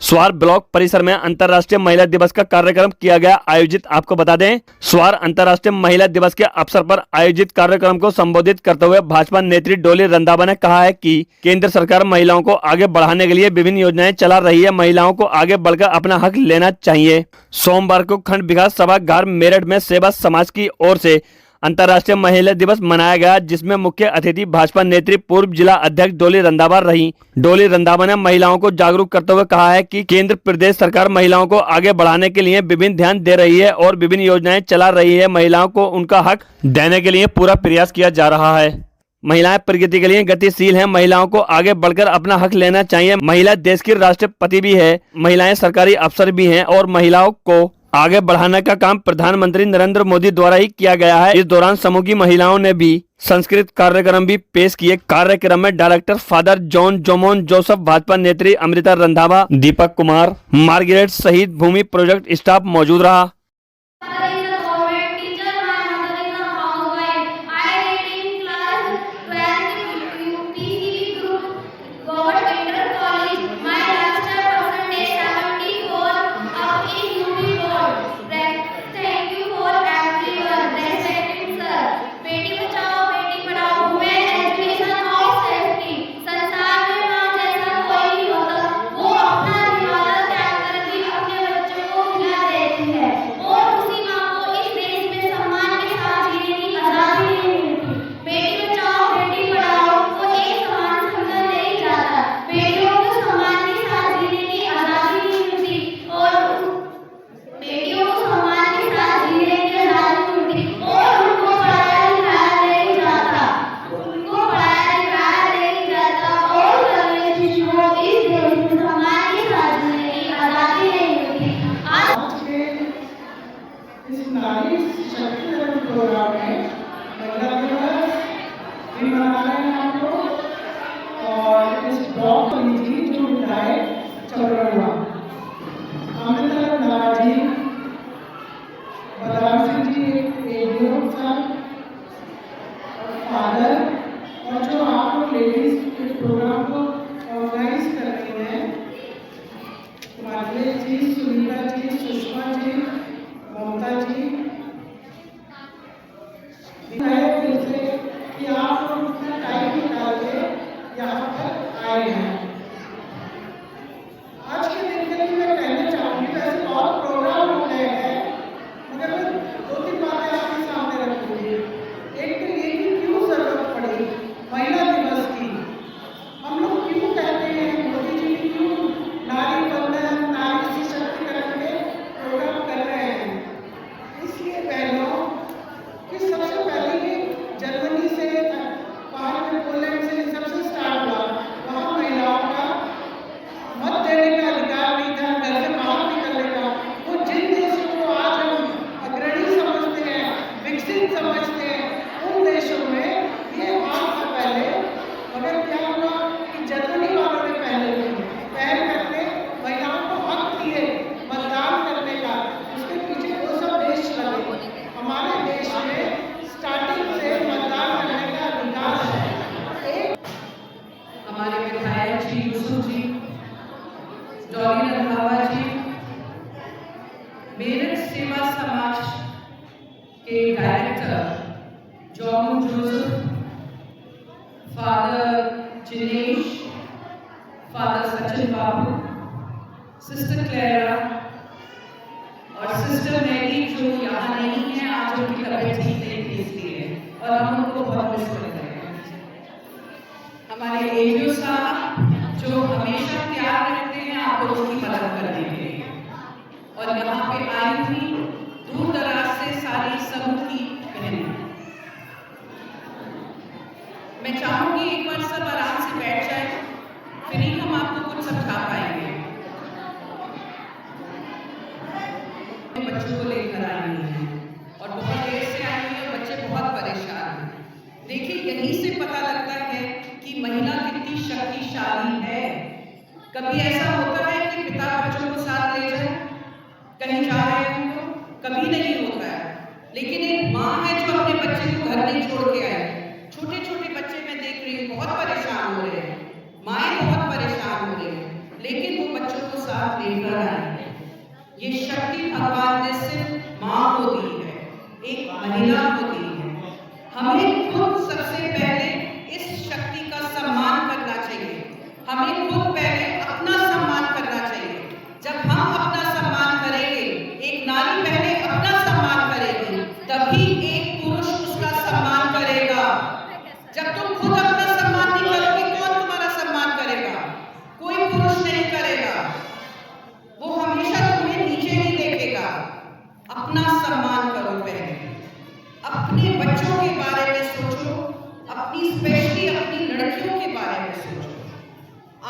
स्वार block परिसर में अंतर्राष्ट्रीय महिला दिवस का कार्यक्रम किया गया आयोजित। आपको बता दें, स्वार अंतर्राष्ट्रीय महिला दिवस के अवसर पर आयोजित कार्यक्रम को संबोधित करते हुए भाजपा नेत्री डोली रंधावा ने कहा है कि केंद्र सरकार महिलाओं को आगे बढ़ाने के लिए विभिन्न योजनाएं चला रही है। महिलाओं को आगे बढ़कर अपना हक लेना चाहिए। सोमवार को खंड विकास सभागार मेरठ में सेवा समाज की ओर से अंतर्राष्ट्रीय महिला दिवस मनाया गया, जिसमें मुख्य अतिथि भाजपा नेत्री पूर्व जिला अध्यक्ष डोली रंधावा रही। डोली रंधावा ने महिलाओं को जागरूक करते हुए कहा है कि केंद्र प्रदेश सरकार महिलाओं को आगे बढ़ाने के लिए विभिन्न ध्यान दे रही है और विभिन्न योजनाएं चला रही है। महिलाओं को उनका हक देने के लिए पूरा प्रयास किया जा रहा है। महिलाएं प्रगति के लिए गतिशील हैं। महिलाओं को आगे बढ़कर अपना हक लेना चाहिए। महिला देश की राष्ट्रपति भी है, महिलाएं सरकारी अफसर भी हैं और महिलाओं को आगे बढ़ाने का काम प्रधानमंत्री नरेंद्र मोदी द्वारा ही किया गया है। इस दौरान समूह की महिलाओं ने भी संस्कृत कार्यक्रम भी पेश किए। कार्यक्रम में director father John Jomon Joseph, Bhajpa नेत्री अमृता रंधावा, दीपक कुमार, मार्गरेट सहित भूमि प्रोजेक्ट स्टाफ मौजूद रहा। इस नारी सशक्तिकरण प्रोग्राम में महिला दिवस भी मना रहे हैं हम लोग और इस ब्लॉक की जो विधायक चौरंगा अमृता रंधावा जी, बलराम सिंह जी एडीओ साहब और फादर और जो आप लोग लेडीज इस प्रोग्राम को ऑर्गेनाइज कर रही हैं, माधवी जी, सुनीता जी, सुषमा जी, ममता जी, दिल से कि आप लोग इतना टाइम निकाल के यहाँ पर आए हैं। आज के दिन के लिए मैं कहना चाहूँगी, वैसे बहुत प्रोग्राम हो गए हैं, मगर मैं 2-3 बातें आपके सामने रखूँगी। एक तो ये कि क्यों जरूरत पड़ी महिला दिवस की। हम लोग क्यों कहते हैं, मोदी जी ने क्यों नारी वंदन, नारी सशक्तिकरण के प्रोग्राम कर रहे हैं। इसलिए बहनों कि सबसे पहले ये जर्मनी से, बाहर में पोलैंड से सबसे स्टार्ट हुआ। वहाँ महिलाओं का मत देने का अधिकार नहीं था, घर से बाहर निकलने का। वो जिन देशों को आज हम अग्रणी समझते हैं, विकसित समझते हैं, उन देशों में ये बात था पहले। मगर क्या हुआ कि जर्मनी वालों ने पहल करके महिलाओं को हक दिए मतदान करने का। उसके पीछे वो सब देश लगे। हमारे देश में स्टार्टिंग से मतदान करने का अधिकार है। एक हमारे विधायक जी यूसुफ जी, डोली रंधावा जी, मेरठ सेवा समाज के director John Joseph, father Jinesh, father Sachin Babu, sister Clara और सिस्टर मैरी जो यहाँ नहीं है, आज उनकी तबीयत ठीक नहीं थी इसलिए, और हम उनको बहुत मिस कर रहे हैं। हमारे एडीओ साहब जो हमेशा तैयार रहते हैं आप लोगों की मदद करने के लिए, और यहाँ पे आई थी दूर दराज से सारी समूह की बहनें। मैं चाहूंगी एक बार सब आराम से बैठ जाए, फिर ही हम आपको कुछ समझा पाएंगे। बच्चों को लेकर आई हैं और बहुत देर से आई हैं, बच्चे बहुत परेशान हैं। देखिए, यहीं से पता लगता है कि महिला कितनी शक्तिशाली है। कभी ऐसा होता है कि पिता बच्चों को साथ ले जाए, कहीं जा रहे हैं तो कभी नहीं होता है, लेकिन एक माँ है जो अपने बच्चे को घर नहीं छोड़ के आए। छोटे छोटे बच्चे मैं देख रही हूँ बहुत परेशान हो रहे हैं, माएँ बहुत परेशान हो रही हैं, लेकिन वो बच्चों को साथ साथ लेकर आए हैं। ये शक्ति भगवान ने सिर्फ माँ को दी है, एक महिला को दी है। हमें खुद सबसे पहले इस शक्ति का सम्मान करना चाहिए। हमें खुद पहले अपना सम्मान करना चाहिए। जब हम अपना सम्मान करेंगे, एक नारी पहले अपना सम्मान करेगी, तभी एक पुरुष उसका सम्मान करेगा। जब तुम खुद अपना सम्मान नहीं करोगे, कौन तुम्हारा सम्मान करेगा? कोई पुरुष नहीं करेगा। वो हमेशा तुम्हें नीचे नहीं देखेगा। अपना सम्मान करो पहले। अपने बच्चों के बारे में सोचो, अपनी स्पेशली अपनी लड़कियों के बारे में सोचो।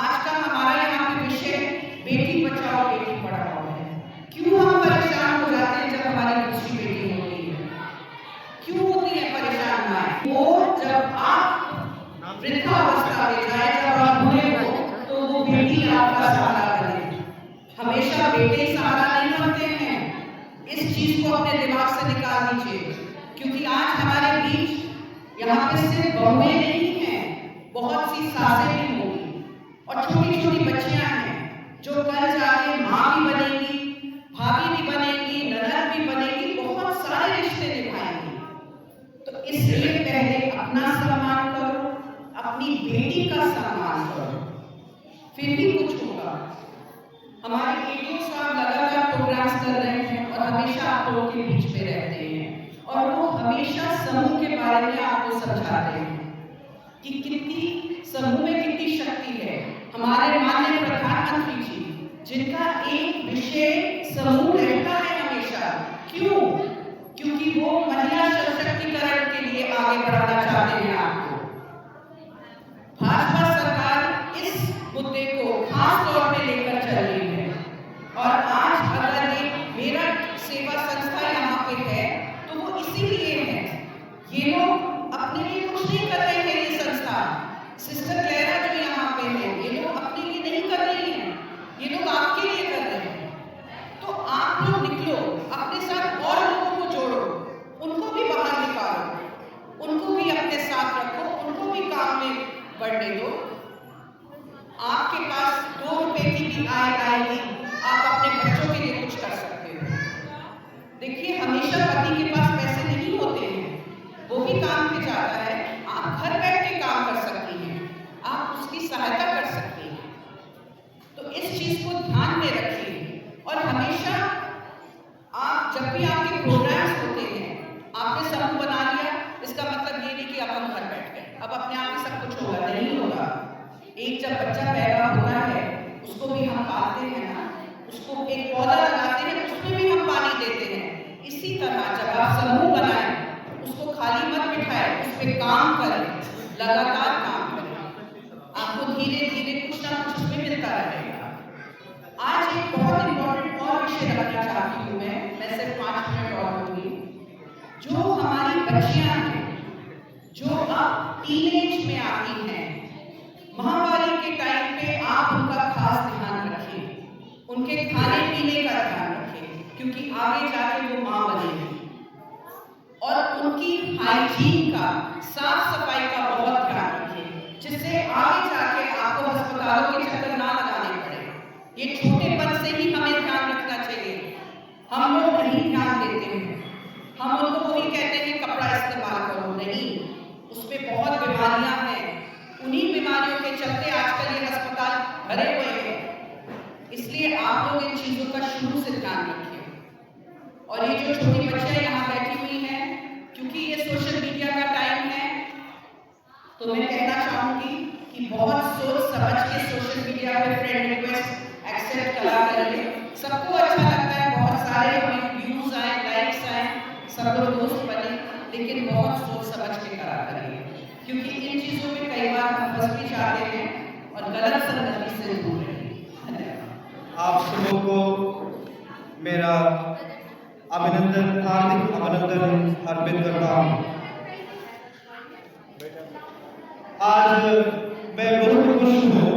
आज का हमारा यहाँ पे विषय बेटी बचाओ बेटी पढ़ाओ है। क्यों हम परेशान हो जाते हैं जब हमारी दूसरी बेटी होती है? क्यों होती है परेशान माएं? वो जब आप वृद्धावस्था में जाए, जब आप बूढ़े हो, तो वो बेटी आपका सहारा बने। हमेशा बेटे सहारा नहीं बनते हैं। इस चीज को अपने दिमाग से निकाल दीजिए, क्योंकि आज हमारे बीच यहाँ पे सिर्फ बहुएं नहीं हैं, बहुत सी सासें भी होंगी और छोटी छोटी बच्चियां हैं जो कल जाके माँ भी बनेगी, भाभी भी बनेगी, ननद भी बनेगी, बहुत सारे रिश्ते निभाएंगी। तो इसलिए पहले अपना सम्मान करो, अपनी बेटी का सम्मान करो, फिर भी कुछ होगा। हमारे एडीओ साहब लगातार प्रोग्राम्स कर रहे हैं और हमेशा आप लोगों के बीच में रहते हैं और वो हमेशा समूह के बारे में आपको समझाते हैं कि कितनी समूह में कितनी शक्ति है। हमारे माननीय प्रधानमंत्री जी, जिनका एक विषय समूह रहता है हमेशा। क्यों? क्योंकि वो महिला सशक्तिकरण के लिए आगे बढ़ाना चाहते हैं आपको। भाजपा सरकार इस मुद्दे को खास तौर पे लेकर चल रही है और आज अगर ये मेरा सेवा संस्था यहाँ पे है तो वो इसीलिए है। ये लोग अपने लिए कुछ नहीं कर रहे हैं। ये संस्था सिस्टर क्लेरा जो यहाँ पे है, ये लोग अपने लिए नहीं कर रही हैं, ये लोग आपके लिए कर रहे हैं। तो आप लोग निकलो, अपने साथ और लोगों को जोड़ो, उनको भी बाहर निकालो, उनको भी अपने साथ रखो, उनको भी काम में बढ़ने दो। आपके पास 2 रुपए की भी आय आएगी, आप अपने बच्चों के लिए कुछ कर सकते हो। देखिए, हमेशा पति के पास पैसे नहीं होते हैं, वो भी काम पे जाता है। आप घर बैठ के काम कर सकती हैं, आप उसकी सहायता कर सकती हैं। तो इस चीज को ध्यान में रखिए और हमेशा आप जब भी आपके प्रोग्राम्स होते हैं, आपने समूह बना लिया, इसका मतलब ये नहीं कि अब हम घर बैठ गए, अब अपने आप ही सब कुछ होगा, नहीं होगा। एक जब बच्चा पैदा होता है, उसको भी हम पालते हैं ना, उसको एक पौधा लगाते हैं, उसमें भी हम पानी देते हैं। इसी तरह जब आप समूह बनाएं, उसको खाली मत बिठाएं, उस पर काम करें, लगातार काम करें, आपको धीरे धीरे कुछ ना कुछ उसमें मिलता रहेगा। आज एक बहुत इंपॉर्टेंट और विषय रखना चाहती हूँ मैं सिर्फ 5 मिनट और दूंगी। जो हमारी बच्चियां हैं, जो अब टीनेज में आती हैं, महामारी के टाइम पे आप उनका खास ध्यान रखें, उनके खाने पीने का ध्यान रखें, क्योंकि आगे जाके वो माँ बनेगी। और उनकी हाइजीन का, साफ सफाई का बहुत ध्यान रखें, जिससे आगे जाके आपको अस्पतालों के चक्कर ना लगाने पड़े। ये छोटेपन से ही हमें ध्यान रखना चाहिए। हम लोग नहीं ध्यान देते हैं, हम उनको वही कहते हैं कपड़ा इस्तेमाल करो, नहीं, उसमें बहुत बीमारियां हैं। उन्हीं बीमारियों के चलते आजकल ये अस्पताल भरे हुए हैं। इसलिए आप लोग इन चीजों का शुरू से ध्यान रखिए। और ये जो छोटी बच्चियां यहाँ बैठी हुई हैं, क्योंकि ये सोशल मीडिया का टाइम है, तो मैं कहना चाहूंगी कि बहुत सोच समझ के सोशल मीडिया पे फ्रेंड रिक्वेस्ट एक्सेप्ट करा करिए। सबको अच्छा लगता है, बहुत सारे हमें व्यूज आए, लाइक्स आए, सब लोग दोस्त बने, लेकिन बहुत सोच समझ के करा करिए, क्योंकि इन चीजों में कई बार हम फंस भी जाते हैं और गलत संगति से दूर रहें। आप सबों को मेरा अभिनंदन, हार्दिक अभिनंदन अर्पित करता हूँ। आज मैं बहुत खुश हूँ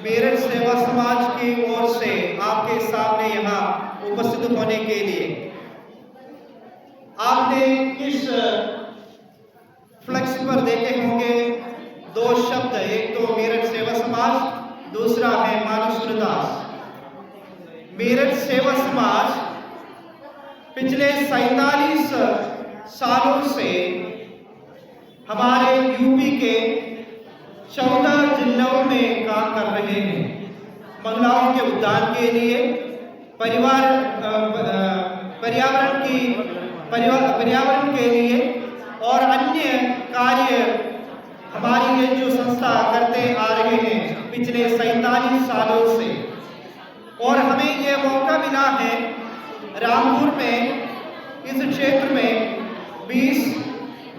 मेरठ सेवा समाज की ओर से आपके सामने यहाँ उपस्थित होने के लिए। आपने इस फ्लेक्स पर देखे होंगे 2 शब्द, एक तो मेरठ सेवा समाज, दूसरा है मानव सूरदास। मेरठ सेवा समाज पिछले 47 सालों से हमारे यूपी के 14 जिलों में काम कर रहे हैं। महिलाओं के उद्धार के लिए, पर्यावरण के लिए और अन्य कार्य हमारी ये जो संस्था करते आ रहे हैं पिछले 47 सालों से। और हमें ये मौका मिला है रामपुर में, इस क्षेत्र में 20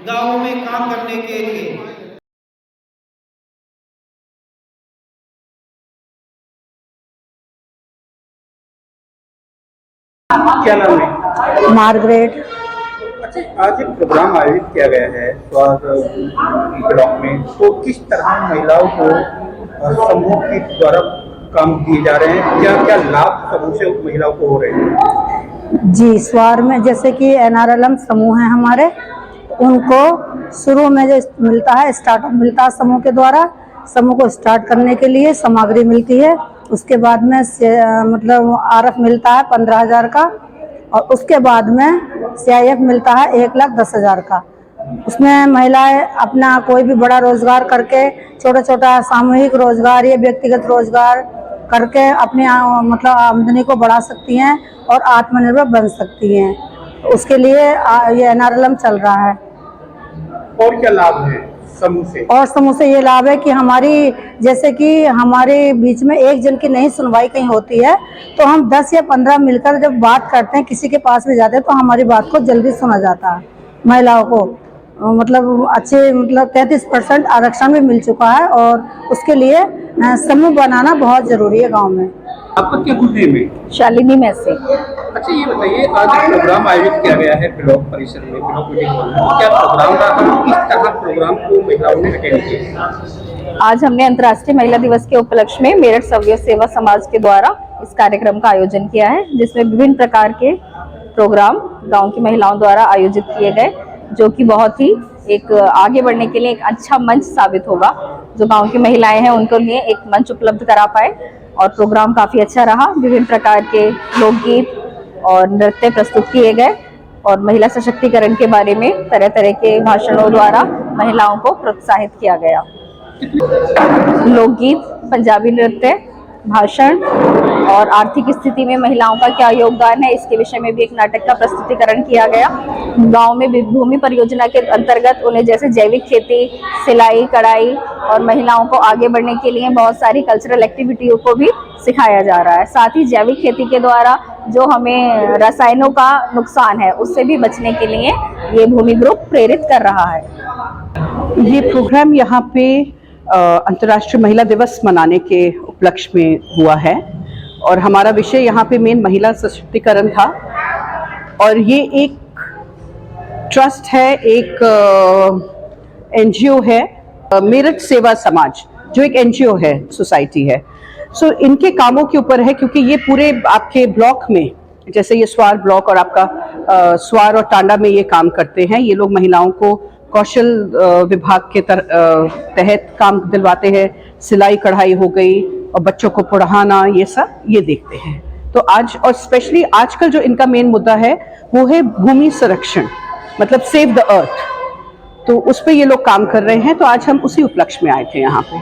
गांवों में काम करने के लिए। क्या नाम है? मार्गरेट। अच्छा, आज एक प्रोग्राम आयोजित किया गया है स्वास्थ्य ब्लॉक में, तो किस तरह महिलाओं को समूह के द्वारा काम किए जा रहे हैं, क्या क्या लाभ समूह से महिलाओं को हो रहे हैं? जी, स्वार में जैसे कि NRLM समूह है हमारे, उनको शुरू में जो मिलता है, स्टार्टअप मिलता है समूह के द्वारा। समूह को स्टार्ट करने के लिए सामग्री मिलती है, उसके बाद में मतलब RF मिलता है 15,000 का, और उसके बाद में CIF मिलता है 1,10,000 का। उसमें महिलाएं अपना कोई भी बड़ा रोजगार करके, छोटा छोटा सामूहिक रोजगार या व्यक्तिगत रोजगार करके अपनी मतलब आमदनी को बढ़ा सकती हैं और आत्मनिर्भर बन सकती हैं। उसके लिए ये NRLM चल रहा है। और क्या लाभ है समूह से? और समूह से ये लाभ है कि हमारी, जैसे कि हमारे बीच में एक जन की नहीं सुनवाई कहीं होती है, तो हम 10 या 15 मिलकर जब बात करते हैं, किसी के पास भी जाते हैं, तो हमारी बात को जल्दी सुना जाता है। महिलाओं को मतलब अच्छे मतलब 33% आरक्षण भी मिल चुका है, और उसके लिए समूह बनाना बहुत जरूरी है गाँव में। आपका क्या गुड नेम है? शालिनी में से। अच्छा, ये बताइए, आज एक प्रोग्राम आयोजित किया गया है ब्लॉक परिसर में, ब्लॉक मीटिंग हॉल में, क्या प्रोग्राम रहा, किस तरह प्रोग्राम को महिलाओं ने अटेंड किया? आज हमने अंतर्राष्ट्रीय महिला दिवस के उपलक्ष्य में मेरठ सव्य सेवा समाज के द्वारा इस कार्यक्रम का आयोजन किया है, जिसमें विभिन्न प्रकार के प्रोग्राम गांव की महिलाओं द्वारा आयोजित किए गए, जो कि बहुत ही एक आगे बढ़ने के लिए एक अच्छा मंच साबित होगा। जो गांव की महिलाएं हैं उनके लिए एक मंच उपलब्ध करा पाए, और प्रोग्राम काफी अच्छा रहा। विभिन्न प्रकार के लोकगीत और नृत्य प्रस्तुत किए गए, और महिला सशक्तिकरण के बारे में तरह तरह के भाषणों द्वारा महिलाओं को प्रोत्साहित किया गया। लोकगीत, पंजाबी नृत्य, भाषण और आर्थिक स्थिति में महिलाओं का क्या योगदान है, इसके विषय में भी एक नाटक का प्रस्तुतिकरण किया गया। गांव में भूमि परियोजना के अंतर्गत उन्हें जैसे जैविक खेती, सिलाई, कढ़ाई और महिलाओं को आगे बढ़ने के लिए बहुत सारी कल्चरल एक्टिविटियों को भी सिखाया जा रहा है। साथ ही जैविक खेती के द्वारा जो हमें रसायनों का नुकसान है, उससे भी बचने के लिए ये भूमि ग्रुप प्रेरित कर रहा है। ये प्रोग्राम यहाँ पे अंतर्राष्ट्रीय महिला दिवस मनाने के उपलक्ष्य में हुआ है, और हमारा विषय यहाँ पे मेन महिला सशक्तिकरण था। और ये एक ट्रस्ट है, एक NGO है, मेरठ सेवा समाज, जो एक NGO है, सोसाइटी है। सो इनके कामों के ऊपर है, क्योंकि ये पूरे आपके ब्लॉक में, जैसे ये स्वार ब्लॉक और आपका स्वार और टांडा में ये काम करते हैं। ये लोग महिलाओं को कौशल विभाग के तहत काम दिलवाते हैं, सिलाई कढ़ाई हो गई, और बच्चों को पढ़ाना, ये सब ये देखते हैं। तो आज, और स्पेशली आजकल जो इनका मेन मुद्दा है वो है भूमि संरक्षण, मतलब सेव द अर्थ। तो उस पर ये लोग काम कर रहे हैं, तो आज हम उसी उपलक्ष्य में आए थे यहाँ पे।